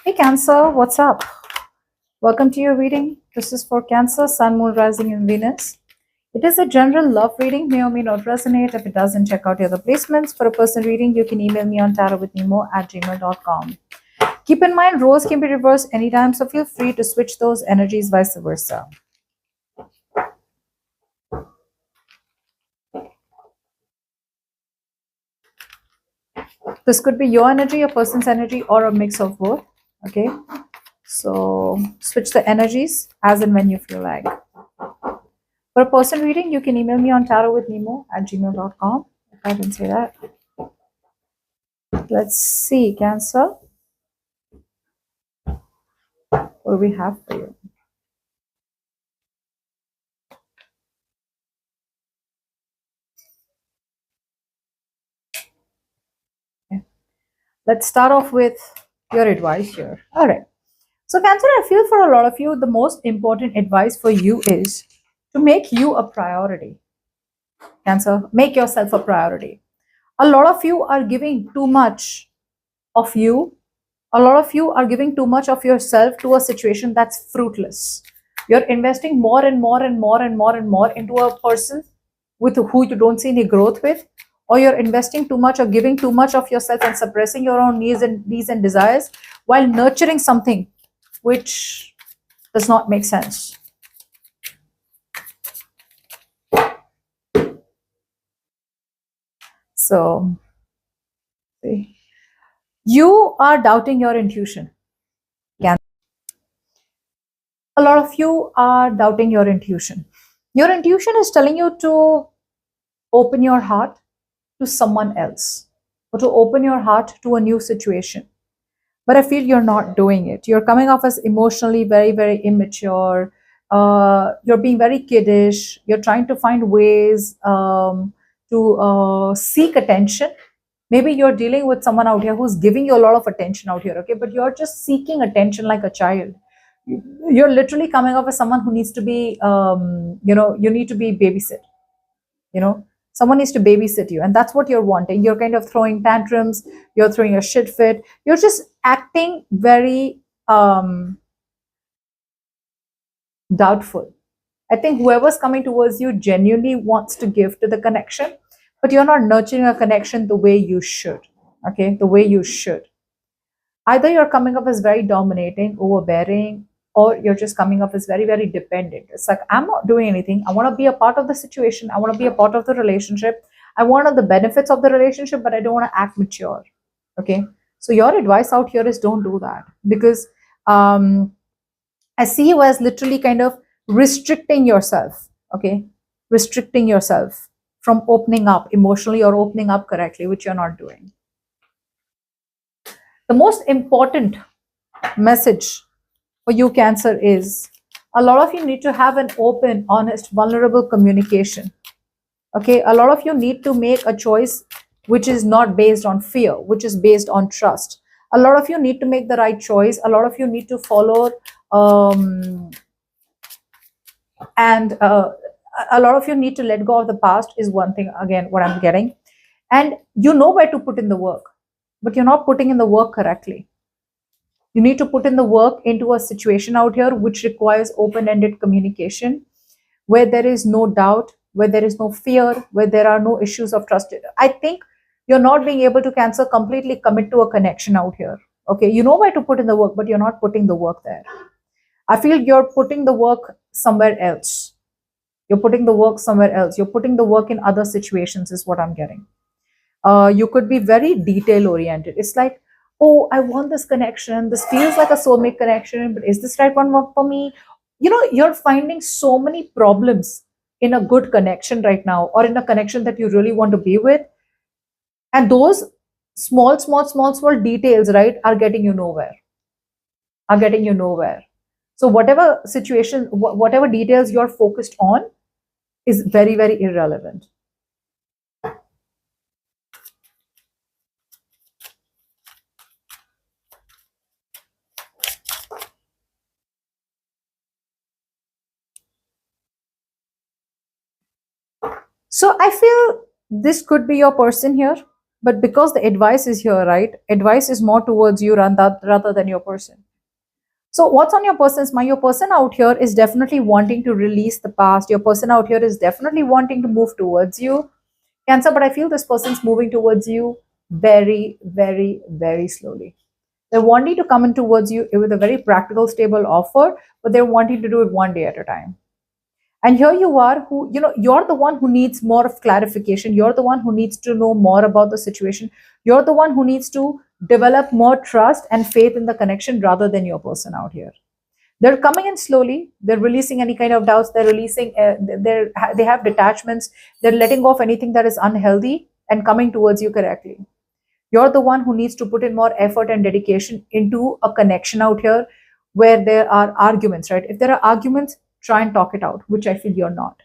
Hey Cancer, what's up? Welcome to your reading. This is for Cancer, Sun, Moon, Rising, and Venus. It is a general love reading, may or may not resonate. If it doesn't, check out your other placements. For a personal reading, you can email me on tarotwithnemo@gmail.com. Keep in mind, roles can be reversed anytime, so feel free to switch those energies, vice versa. This could be your energy, a person's energy, or a mix of both. Okay, so switch the energies as and when you feel like. For a personal reading, you can email me on tarotwithnemo@gmail.com. If I didn't say that. Let's see, Cancer. What do we have for you? Okay. Let's start off with your advice here. All right. So, Cancer, I feel for a lot of you, the most important advice for you is to make you a priority. Cancer, make yourself a priority. A lot of you are giving too much of you. A lot of you are giving too much of yourself to a situation that's fruitless. You're investing more and more and more and more and more into a person with who you don't see any growth with, or you're investing too much or giving too much of yourself and suppressing your own needs and desires while nurturing something which does not make sense. So, see. You are doubting your intuition. A lot of you are doubting your intuition. Your intuition is telling you to open your heart to someone else or to open your heart to a new situation. But I feel you're not doing it. You're coming off as emotionally very, very immature. You're being very kiddish. You're trying to find ways to seek attention. Maybe you're dealing with someone out here who's giving you a lot of attention out here, okay? But you're just seeking attention like a child. You're literally coming off as someone who needs to be, you need to be babysit. Someone needs to babysit you, and that's what you're wanting. You're kind of throwing tantrums. You're throwing a shit fit. You're just acting very doubtful. I think whoever's coming towards you genuinely wants to give to the connection, but you're not nurturing a connection the way you should. Okay, the way you should. Either you're coming up as very dominating, overbearing, or you're just coming up as very, very dependent. It's like, I'm not doing anything. I want to be a part of the situation. I want to be a part of the relationship. I want the benefits of the relationship, but I don't want to act mature. Okay. So your advice out here is don't do that, because I see you as literally kind of restricting yourself. Okay. Restricting yourself from opening up emotionally or opening up correctly, which you're not doing. The most important message for you, Cancer, is a lot of you need to have an open, honest, vulnerable communication. Okay, a lot of you need to make a choice which is not based on fear, which is based on trust. A lot of you need to make the right choice. A lot of you need to follow, and a lot of you need to let go of the past, is one thing, again, what I'm getting. And you know where to put in the work, but you're not putting in the work correctly. You need to put in the work into a situation out here which requires open-ended communication, where there is no doubt, where there is no fear, where there are no issues of trust. I think you're not being able to, Cancer, completely commit to a connection out here. Okay, you know where to put in the work, but you're not putting the work there. I feel you're putting the work somewhere else. You're putting the work somewhere else. You're putting the work in other situations, is what I'm getting. You could be very detail oriented. It's like, oh, I want this connection. This feels like a soulmate connection, but is this right one work for me? You're finding so many problems in a good connection right now, or in a connection that you really want to be with. And those small details, right, are getting you nowhere. Are getting you nowhere. So whatever situation, whatever details you're focused on is very, very irrelevant. So I feel this could be your person here. But because the advice is here, right? Advice is more towards you rather than your person. So what's on your person's mind? Your person out here is definitely wanting to release the past. Your person out here is definitely wanting to move towards you, Cancer. But I feel this person's moving towards you very, very, very slowly. They're wanting to come in towards you with a very practical, stable offer, but they're wanting to do it one day at a time. And here you are, who, you're the one who needs more of clarification. You're the one who needs to know more about the situation. You're the one who needs to develop more trust and faith in the connection rather than your person out here. They're coming in slowly. They're releasing any kind of doubts. They're releasing, they have detachments. They're letting go of anything that is unhealthy and coming towards you correctly. You're the one who needs to put in more effort and dedication into a connection out here where there are arguments, right? If there are arguments, try and talk it out, which I feel you're not.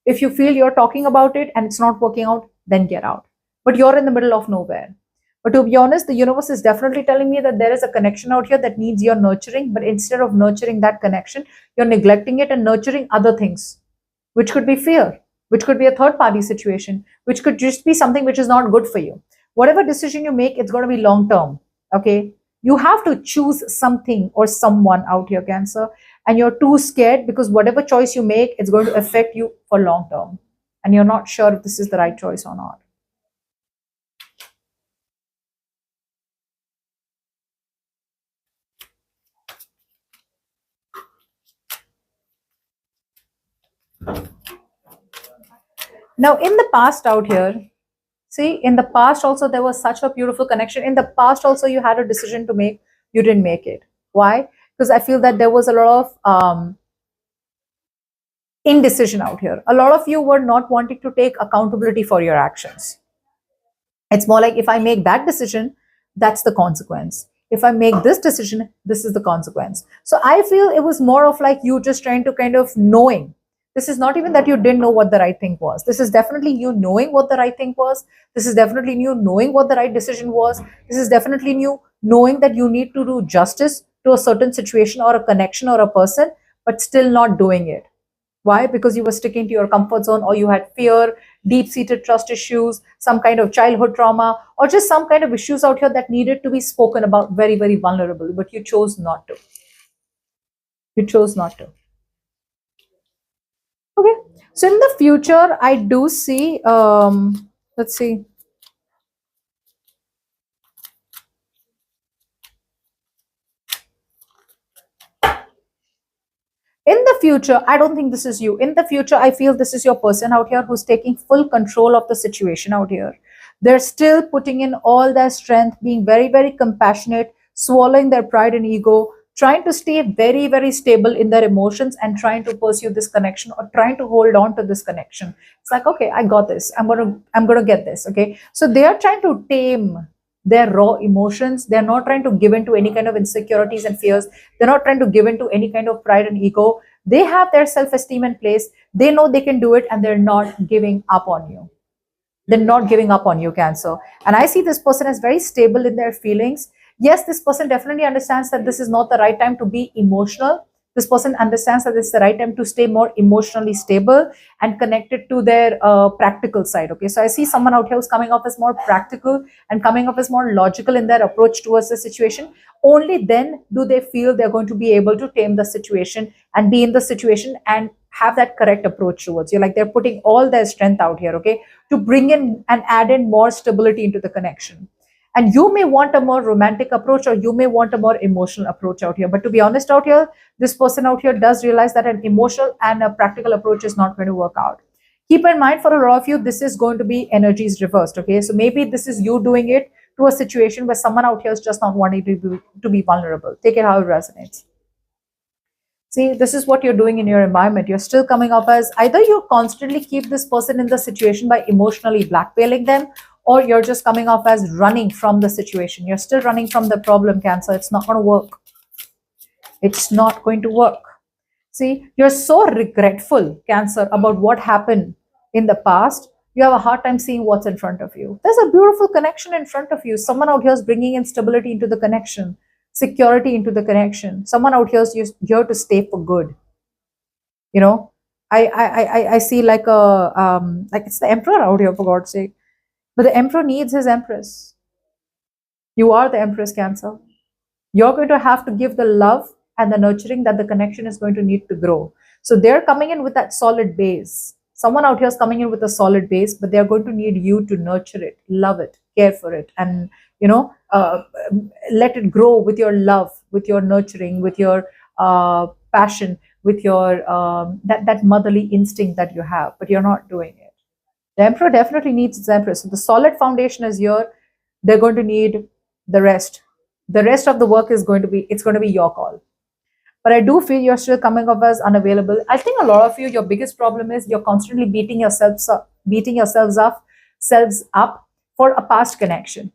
If you feel you're talking about it and it's not working out, then get out. But you're in the middle of nowhere. But to be honest, the universe is definitely telling me that there is a connection out here that needs your nurturing. But instead of nurturing that connection, you're neglecting it and nurturing other things, which could be fear, which could be a third party situation, which could just be something which is not good for you. Whatever decision you make, it's going to be long term. Okay. You have to choose something or someone out here, Cancer, and you're too scared because whatever choice you make, it's going to affect you for long term. And you're not sure if this is the right choice or not. Now, in the past out here, see, in the past also there was such a beautiful connection. In the past also you had a decision to make, you didn't make it. Why? Because I feel that there was a lot of indecision out here. A lot of you were not wanting to take accountability for your actions. It's more like if I make that decision, that's the consequence. If I make this decision, this is the consequence. So I feel it was more of like you just trying to kind of knowing. This is not even that you didn't know what the right thing was. This is definitely you knowing what the right thing was. This is definitely you knowing what the right decision was. This is definitely you knowing that you need to do justice to a certain situation or a connection or a person, but still not doing it. Why? Because you were sticking to your comfort zone, or you had fear, deep seated trust issues, some kind of childhood trauma, or just some kind of issues out here that needed to be spoken about, very, very vulnerable, but you chose not to. You chose not to. Okay. So in the future, I do see, let's see. In the future, I don't think this is you. In the future, I feel this is your person out here who's taking full control of the situation out here. They're still putting in all their strength, being very, very compassionate, swallowing their pride and ego, trying to stay very, very stable in their emotions and trying to pursue this connection or trying to hold on to this connection. It's like, okay, I got this. I'm gonna get this. Okay. So they are trying to tame their raw emotions. They're not trying to give in to any kind of insecurities and fears. They're not trying to give in to any kind of pride and ego. They have their self-esteem in place. They know they can do it and they're not giving up on you. They're not giving up on you, Cancer. And I see this person as very stable in their feelings. Yes, this person definitely understands that this is not the right time to be emotional. This person understands that it's the right time to stay more emotionally stable and connected to their practical side. Okay, so I see someone out here who's coming off as more practical and coming off as more logical in their approach towards the situation. Only then do they feel they're going to be able to tame the situation and be in the situation and have that correct approach towards you. Like they're putting all their strength out here, okay, to bring in and add in more stability into the connection. And you may want a more romantic approach or you may want a more emotional approach out here. But to be honest out here, this person out here does realize that an emotional and a practical approach is not going to work out. Keep in mind, for a lot of you, this is going to be energies reversed. Okay, so maybe this is you doing it to a situation where someone out here is just not wanting to be vulnerable. Take it how it resonates. See, this is what you're doing in your environment. You're still coming up as either you constantly keep this person in the situation by emotionally blackmailing them, or you're just coming off as running from the situation. You're still running from the problem, Cancer. It's not going to work. It's not going to work. See, you're so regretful, Cancer, about what happened in the past. You have a hard time seeing what's in front of you. There's a beautiful connection in front of you. Someone out here is bringing in stability into the connection, security into the connection. Someone out here is here to stay for good. You know, I see like a like it's the emperor out here, for God's sake. But the emperor needs his empress. You are the empress, Cancer. You're going to have to give the love and the nurturing that the connection is going to need to grow. So they're coming in with that solid base. Someone out here is coming in with a solid base, but they're going to need you to nurture it, love it, care for it, and let it grow with your love, with your nurturing, with your passion, with your that motherly instinct that you have. But you're not doing it. The emperor definitely needs his empress. So the solid foundation is here. They're going to need the rest. The rest of the work is going to be, it's going to be your call. But I do feel you're still coming off as unavailable. I think a lot of you, your biggest problem is you're constantly beating yourselves up for a past connection.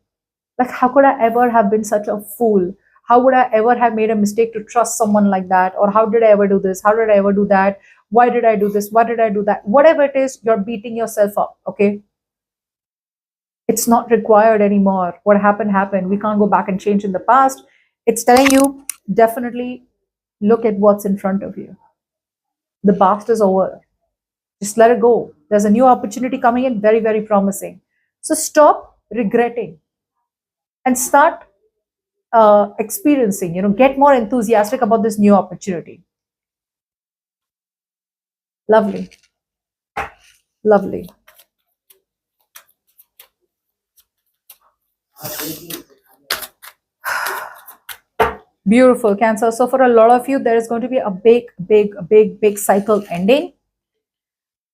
Like, how could I ever have been such a fool? How would I ever have made a mistake to trust someone like that? Or how did I ever do this? How did I ever do that? Why did I do this? Why did I do that? Whatever it is, you're beating yourself up, okay? It's not required anymore. What happened, happened. We can't go back and change in the past. It's telling you, definitely look at what's in front of you. The past is over. Just let it go. There's a new opportunity coming in, very, very promising. So stop regretting and start experiencing, get more enthusiastic about this new opportunity. Lovely. Lovely. Beautiful, Cancer. So for a lot of you, there is going to be a big cycle ending.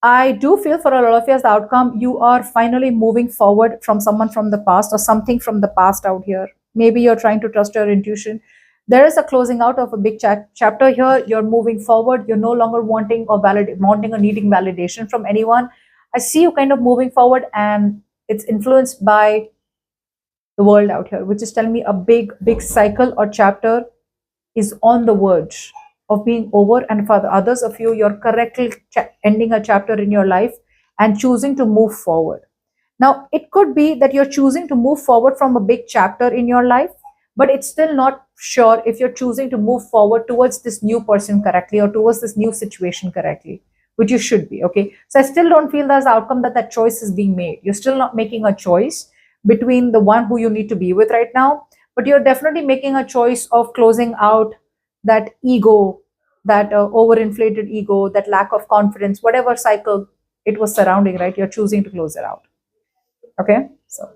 I do feel for a lot of you as the outcome, you are finally moving forward from someone from the past or something from the past out here. Maybe you're trying to trust your intuition. There is a closing out of a big chapter here. You're moving forward. You're no longer wanting or needing validation from anyone. I see you kind of moving forward, and it's influenced by the world out here, which is telling me a big cycle or chapter is on the verge of being over. And for the others of you, you're correctly ending a chapter in your life and choosing to move forward. Now, it could be that you're choosing to move forward from a big chapter in your life, but it's still not sure if you're choosing to move forward towards this new person correctly or towards this new situation correctly, which you should be, okay? So I still don't feel there's the outcome that choice is being made. You're still not making a choice between the one who you need to be with right now, but you're definitely making a choice of closing out that ego, that overinflated ego, that lack of confidence, whatever cycle it was surrounding, right? You're choosing to close it out. Okay, so